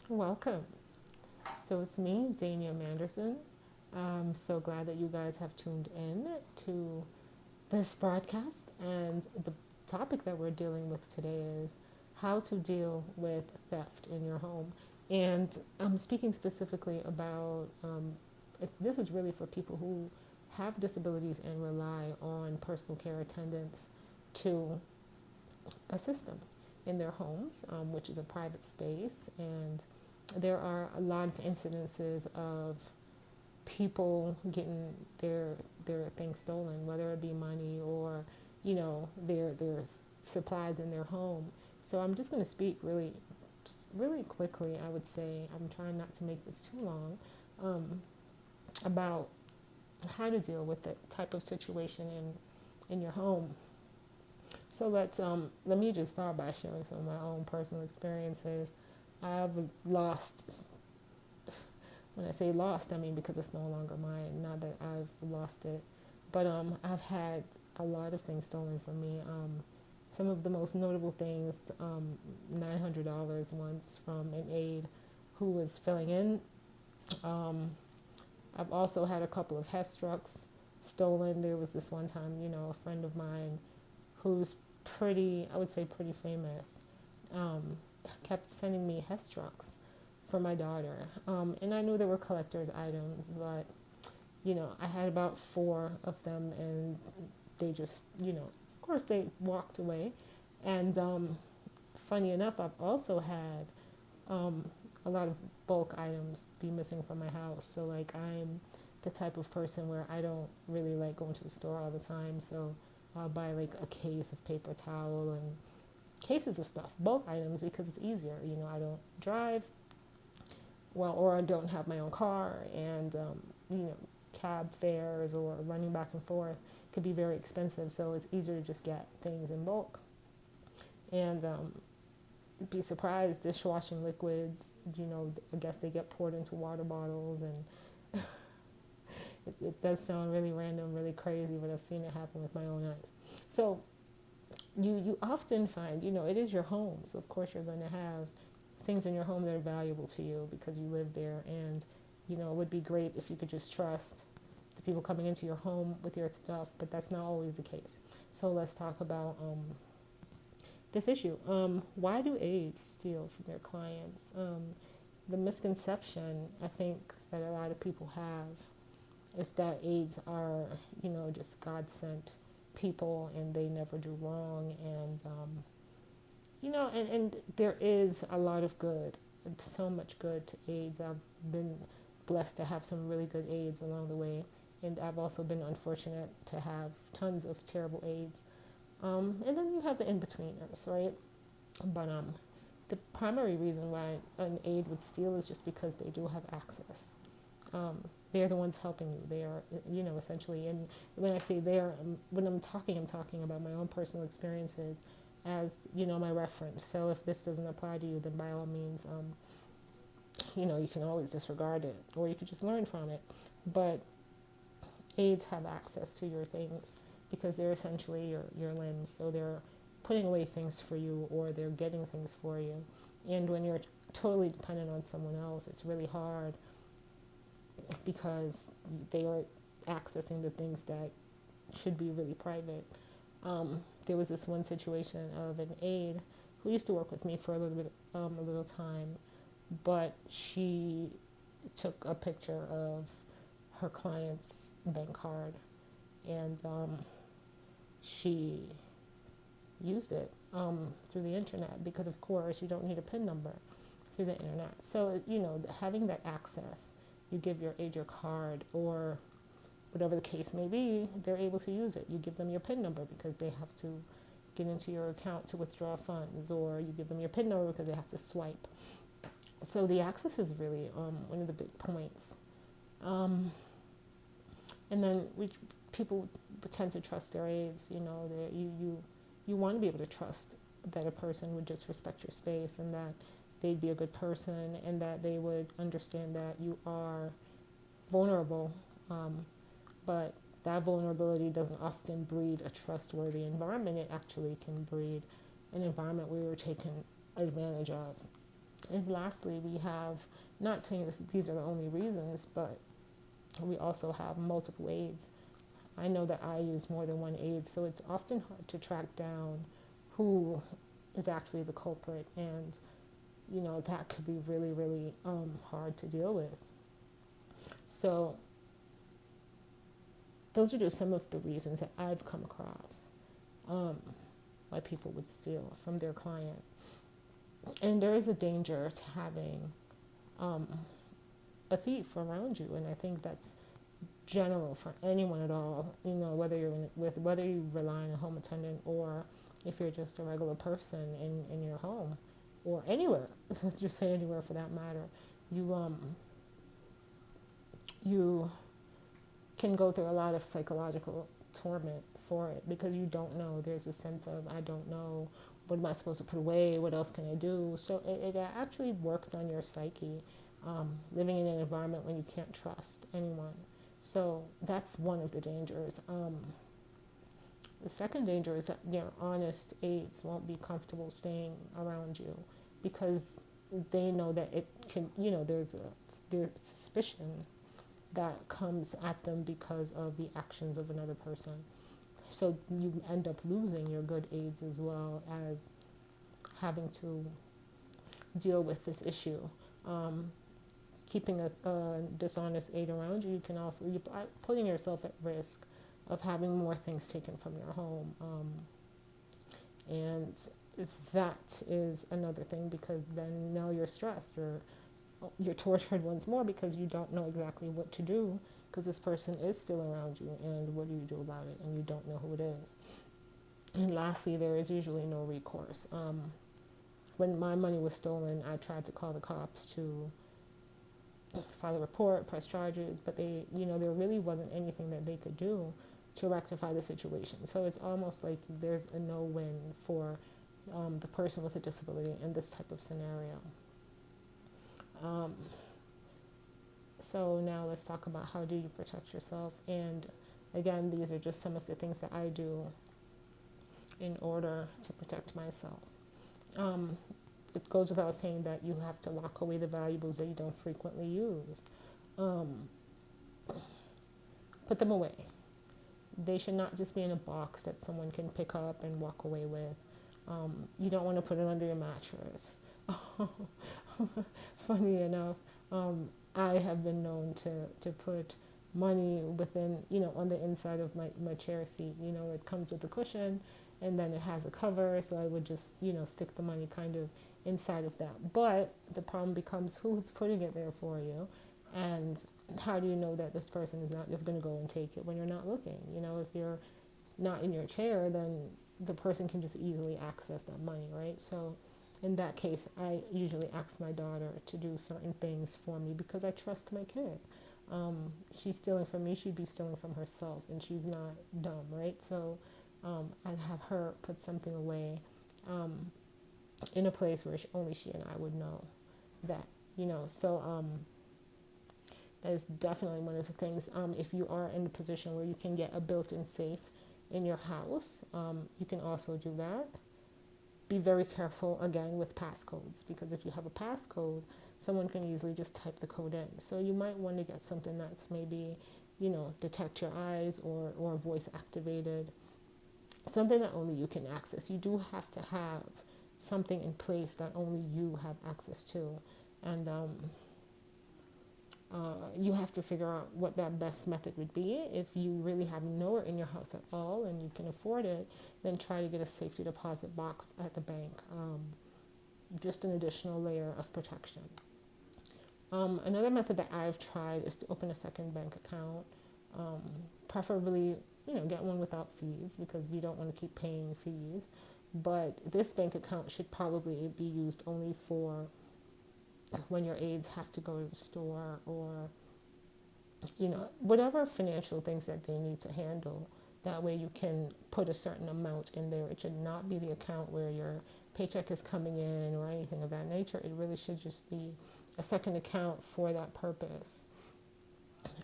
Welcome. So it's me, Dania Manderson. I'm so glad that you guys have tuned in to this broadcast. And the topic that we're dealing with today is how to deal with theft in your home. And I'm speaking specifically about this is really for people who have disabilities and rely on personal care attendants to assist them in their homes, which is a private space. And there are a lot of incidences of people getting their things stolen, whether it be money or their supplies in their home. So I'm just going to speak really quickly. I would say I'm trying not to make this too long about how to deal with the type of situation in your home. So let me just start by sharing some of my own personal experiences. I've lost. When I say lost, I mean because it's no longer mine. Not that I've lost it, but I've had a lot of things stolen from me. Some of the most notable things: $900 once from an aide who was filling in. Um, I've also had a couple of Hess trucks stolen. There was this one time, a friend of mine who's pretty, I would say, pretty famous, um, kept sending me Hess trucks for my daughter. And I knew they were collector's items, but I had about four of them, and they just, of course, they walked away. And funny enough, I've also had a lot of bulk items be missing from my house. So, like, I'm the type of person where I don't really like going to the store all the time. So, I'll buy like a case of paper towel and cases of stuff, bulk items, because it's easier. I don't drive well, or I don't have my own car, and cab fares or running back and forth could be very expensive. So it's easier to just get things in bulk. And be surprised, dishwashing liquids, I guess they get poured into water bottles, and it does sound really random, really crazy, but I've seen it happen with my own eyes. So you often find, it is your home, so of course you're going to have things in your home that are valuable to you because you live there. And it would be great if you could just trust the people coming into your home with your stuff, but that's not always the case. So let's talk about this issue. Why do aides steal from their clients? The misconception I think that a lot of people have is that aides are, just God sent people and they never do wrong. And and there is a lot of good, so much good to aides. I've been blessed to have some really good aides along the way, and I've also been unfortunate to have tons of terrible aides. And then you have the in-betweeners, right? But the primary reason why an aide would steal is just because they do have access. They're the ones helping you. They are, essentially. And when I say they are, when I'm talking about my own personal experiences as, my reference. So if this doesn't apply to you, then by all means, you can always disregard it, or you could just learn from it. But aides have access to your things because they're essentially your limbs. So they're putting away things for you, or they're getting things for you. And when you're totally dependent on someone else, it's really hard because they are accessing the things that should be really private. There was this one situation of an aide who used to work with me for a little time, but she took a picture of her client's bank card, and she used it through the internet because, of course, you don't need a PIN number through the internet. So, having that access, you give your aide your card, or whatever the case may be, they're able to use it. You give them your PIN number because they have to get into your account to withdraw funds, or you give them your PIN number because they have to swipe. So the access is really one of the big points. Um, and then people tend to trust their aides. You want to be able to trust that a person would just respect your space, and that they'd be a good person, and that they would understand that you are vulnerable. But that vulnerability doesn't often breed a trustworthy environment. It actually can breed an environment where you're taken advantage of. And lastly, we have, not saying this, these are the only reasons, but we also have multiple aides. I know that I use more than one aide, so it's often hard to track down who is actually the culprit, and that could be really, really hard to deal with. So those are just some of the reasons that I've come across um, why people would steal from their client. And there is a danger to having um, a thief around you, and I think that's general for anyone at all. Whether whether you rely on a home attendant or if you're just a regular person in your home or anywhere. Let's just say anywhere for that matter. You can go through a lot of psychological torment for it because you don't know. There's a sense of, I don't know, what am I supposed to put away? What else can I do? So it actually works on your psyche, living in an environment when you can't trust anyone. So that's one of the dangers. The second danger is that honest aides won't be comfortable staying around you because they know that it can, there's suspicion that comes at them because of the actions of another person. So you end up losing your good aides as well as having to deal with this issue. Keeping a dishonest aide around you, you can also, you're putting yourself at risk of having more things taken from your home. And that is another thing because then now you're stressed. You're tortured once more because you don't know exactly what to do because this person is still around you, and what do you do about it, and you don't know who it is. And lastly, there is usually no recourse. When my money was stolen, I tried to call the cops to file a report, press charges, but there really wasn't anything that they could do to rectify the situation. So it's almost like there's a no-win for the person with a disability in this type of scenario. So now let's talk about how do you protect yourself. And again, these are just some of the things that I do in order to protect myself. It goes without saying that you have to lock away the valuables that you don't frequently use. Put them away. They should not just be in a box that someone can pick up and walk away with. You don't want to put it under your mattress. Funny enough, I have been known to put money within, on the inside of my chair seat. It comes with a cushion and then it has a cover, so I would just, stick the money kind of inside of that. But the problem becomes who's putting it there for you, and how do you know that this person is not just going to go and take it when you're not looking? If you're not in your chair, then the person can just easily access that money, right? So in that case, I usually ask my daughter to do certain things for me because I trust my kid. She's stealing from me, she'd be stealing from herself, and she's not dumb, right? So I'd have her put something away in a place where only she and I would know that, So that is definitely one of the things. If you are in a position where you can get a built-in safe in your house, you can also do that. Be very careful, again, with passcodes, because if you have a passcode, someone can easily just type the code in. So you might want to get something that's maybe, detect your eyes or voice activated, something that only you can access. You do have to have something in place that only you have access to. And you have to figure out what that best method would be. If you really have nowhere in your house at all and you can afford it, then try to get a safety deposit box at the bank. Just an additional layer of protection. Another method that I've tried is to open a second bank account. Preferably, get one without fees because you don't want to keep paying fees. But this bank account should probably be used only for when your aides have to go to the store or, whatever financial things that they need to handle. That way you can put a certain amount in there. It should not be the account where your paycheck is coming in or anything of that nature. It really should just be a second account for that purpose.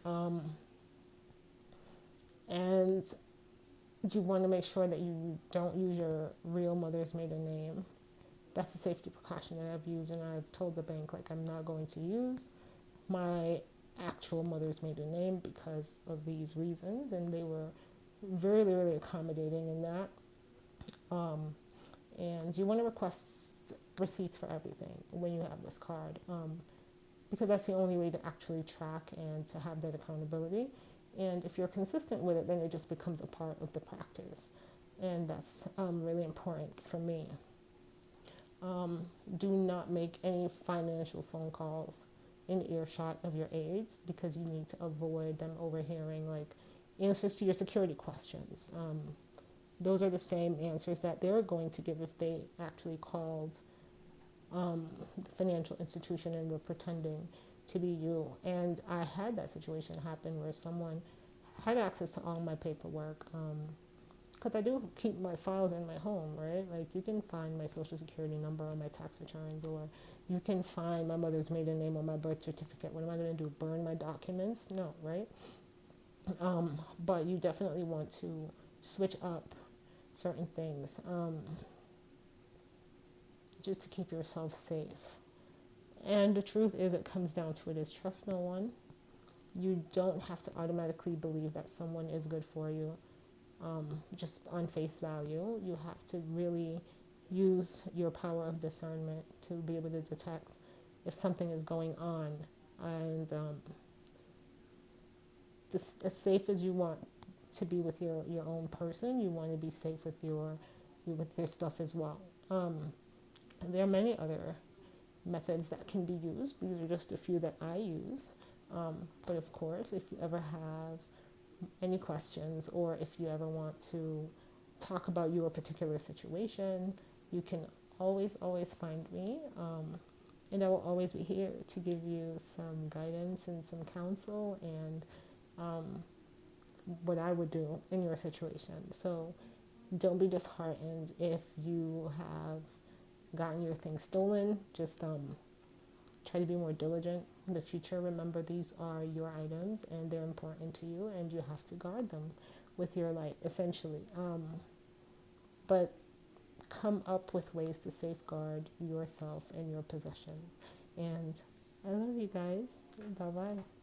And you want to make sure that you don't use your real mother's maiden name that's a safety precaution that I've used, and I've told the bank like I'm not going to use my actual mother's maiden name because of these reasons, and they were really, really accommodating in that. Um, and you want to request receipts for everything when you have this card, because that's the only way to actually track and to have that accountability. And if you're consistent with it, then it just becomes a part of the practice, and that's really important for me. Do not make any financial phone calls in earshot of your aides, because you need to avoid them overhearing like answers to your security questions. Those are the same answers that they're going to give if they actually called the financial institution and were pretending to be you. And I had that situation happen where someone had access to all my paperwork, because I do keep my files in my home, right? Like you can find my social security number on my tax returns, or you can find my mother's maiden name on my birth certificate. What am I going to do? Burn my documents? No, right? But you definitely want to switch up certain things, just to keep yourself safe. And the truth is, it comes down to it is trust no one. You don't have to automatically believe that someone is good for you, just on face value. You have to really use your power of discernment to be able to detect if something is going on. And as safe as you want to be with your own person, you want to be safe with your stuff as well. There are many other methods that can be used. These are just a few that I use. But of course, if you ever have any questions, or if you ever want to talk about your particular situation, you can always find me. And I will always be here to give you some guidance and some counsel, and what I would do in your situation. So don't be disheartened if you have gotten your things stolen. Just try to be more diligent in the future. Remember, these are your items and they're important to you, and you have to guard them with your life, essentially. But come up with ways to safeguard yourself and your possessions. And I love you guys. Bye bye.